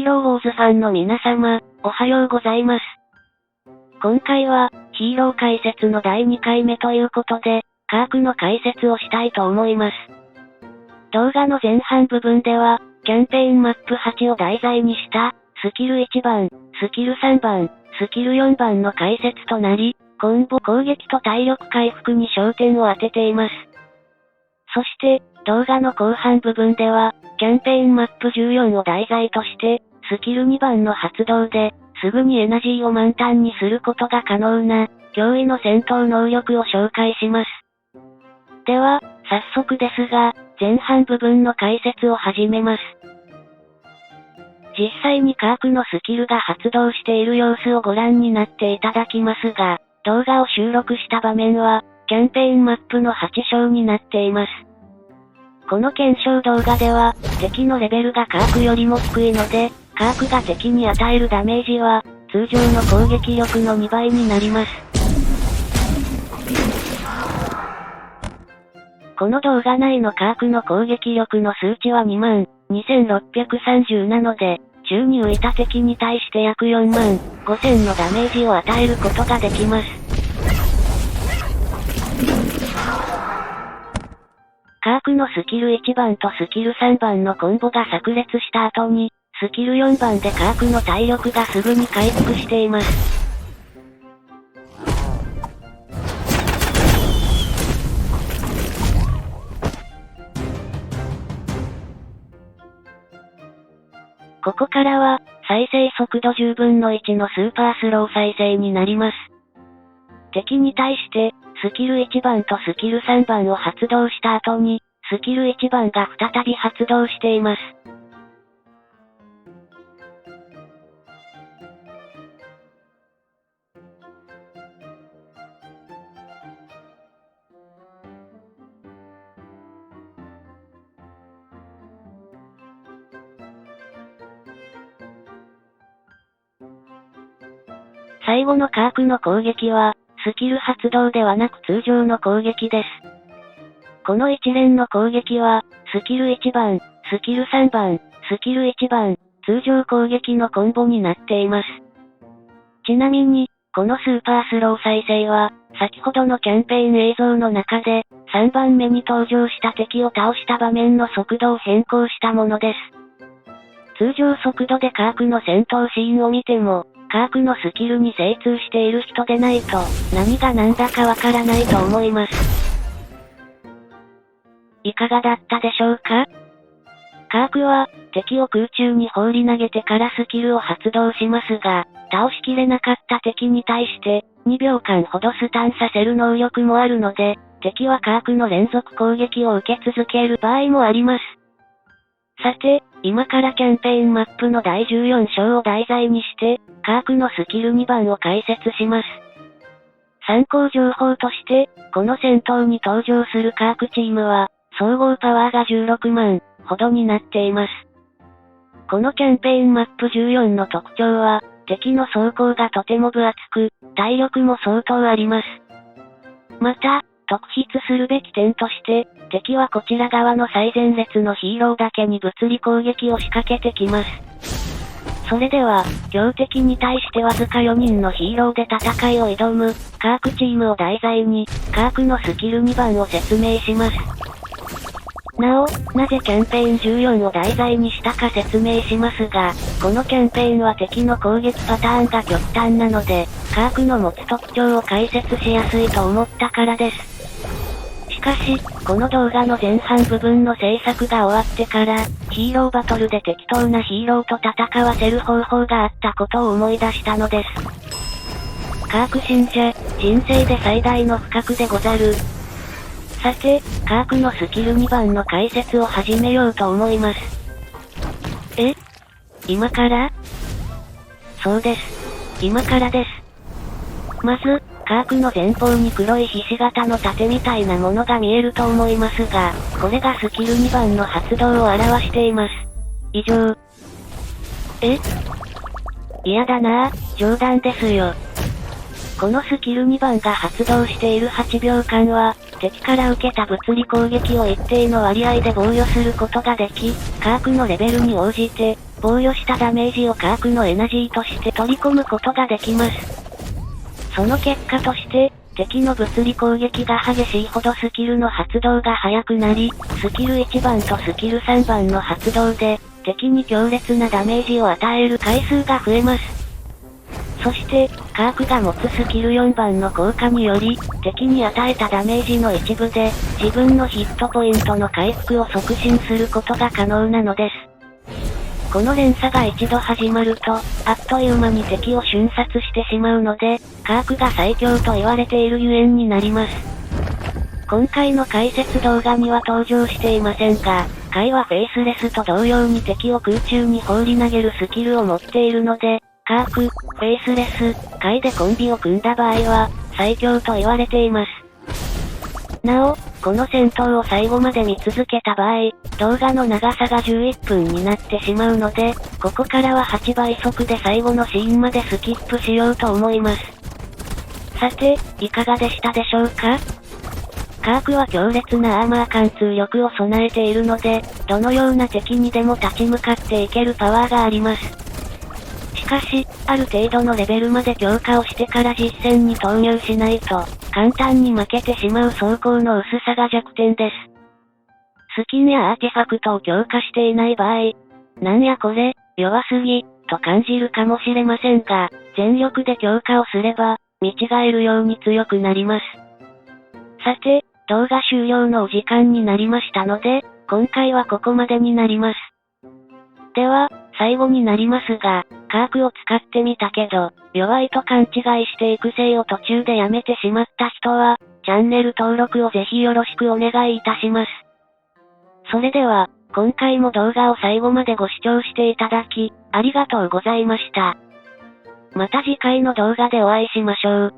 ローウォーズファンの皆様、おはようございます。今回は、ヒーロー解説の第2回目ということで、カークの解説をしたいと思います。動画の前半部分では、キャンペーンマップ8を題材にした、スキル1番、スキル3番、スキル4番の解説となり、コンボ攻撃と体力回復に焦点を当てています。そして、動画の後半部分では、キャンペーンマップ14を題材として、スキル2番の発動で、すぐにエナジーを満タンにすることが可能な、驚異の戦闘能力を紹介します。では、早速ですが、前半部分の解説を始めます。実際にカークのスキルが発動している様子をご覧になっていただきますが、動画を収録した場面は、キャンペーンマップの8章になっています。この検証動画では、敵のレベルがカークよりも低いので、カークが敵に与えるダメージは、通常の攻撃力の2倍になります。この動画内のカークの攻撃力の数値は22,630なので、宙に浮いた敵に対して約45,000のダメージを与えることができます。カークのスキル1番とスキル3番のコンボが炸裂した後に、スキル4番でカークの体力がすぐに回復しています。ここからは、再生速度10分の1のスーパースロー再生になります。敵に対して、スキル1番とスキル3番を発動した後に、スキル1番が再び発動しています。最後のカークの攻撃は、スキル発動ではなく通常の攻撃です。この一連の攻撃は、スキル1番、スキル3番、スキル1番、通常攻撃のコンボになっています。ちなみに、このスーパースロー再生は、先ほどのキャンペーン映像の中で、3番目に登場した敵を倒した場面の速度を変更したものです。通常速度でカークの戦闘シーンを見ても、カークのスキルに精通している人でないと、何が何だかわからないと思います。いかがだったでしょうか？カークは、敵を空中に放り投げてからスキルを発動しますが、倒しきれなかった敵に対して、2秒間ほどスタンさせる能力もあるので、敵はカークの連続攻撃を受け続ける場合もあります。さて、今からキャンペーンマップの第14章を題材にして、カークのスキル2番を解説します。参考情報として、この戦闘に登場するカークチームは、総合パワーが16万ほどになっています。このキャンペーンマップ14の特徴は、敵の装甲がとても分厚く、体力も相当あります。また、特筆するべき点として、敵はこちら側の最前列のヒーローだけに物理攻撃を仕掛けてきます。それでは、強敵に対してわずか4人のヒーローで戦いを挑む、カークチームを題材に、カークのスキル2番を説明します。なお、なぜキャンペーン14を題材にしたか説明しますが、このキャンペーンは敵の攻撃パターンが極端なので、カークの持つ特徴を解説しやすいと思ったからです。しかし、この動画の前半部分の制作が終わってから、ヒーローバトルで適当なヒーローと戦わせる方法があったことを思い出したのです。カーク信者、人生で最大の不覚でござる。さて、カークのスキル2番の解説を始めようと思います。今から？そうです。今からです。まず、カークの前方に黒いひし形の盾みたいなものが見えると思いますが、これがスキル2番の発動を表しています。以上。嫌だなぁ、冗談ですよ。このスキル2番が発動している8秒間は、敵から受けた物理攻撃を一定の割合で防御することができ、カークのレベルに応じて、防御したダメージを科学のエナジーとして取り込むことができます。その結果として、敵の物理攻撃が激しいほどスキルの発動が速くなり、スキル1番とスキル3番の発動で、敵に強烈なダメージを与える回数が増えます。そして、科学が持つスキル4番の効果により、敵に与えたダメージの一部で、自分のヒットポイントの回復を促進することが可能なのです。この連鎖が一度始まると、あっという間に敵を瞬殺してしまうので、科学が最強と言われているゆえんになります。今回の解説動画には登場していませんが、カイはフェイスレスと同様に敵を空中に放り投げるスキルを持っているので、科学、フェイスレス、カイでコンビを組んだ場合は、最強と言われています。なお、この戦闘を最後まで見続けた場合、動画の長さが11分になってしまうので、ここからは8倍速で最後のシーンまでスキップしようと思います。さて、いかがでしたでしょうか？科学は強烈なアーマー貫通力を備えているので、どのような敵にでも立ち向かっていけるパワーがあります。しかし、ある程度のレベルまで強化をしてから実戦に投入しないと、簡単に負けてしまう装甲の薄さが弱点です。スキンやアーティファクトを強化していない場合、なんやこれ、弱すぎ、と感じるかもしれませんが、全力で強化をすれば、見違えるように強くなります。さて、動画終了のお時間になりましたので、今回はここまでになります。では、最後になりますが、科学を使ってみたけど、弱いと勘違いして育成を途中でやめてしまった人は、チャンネル登録をぜひよろしくお願いいたします。それでは、今回も動画を最後までご視聴していただき、ありがとうございました。また次回の動画でお会いしましょう。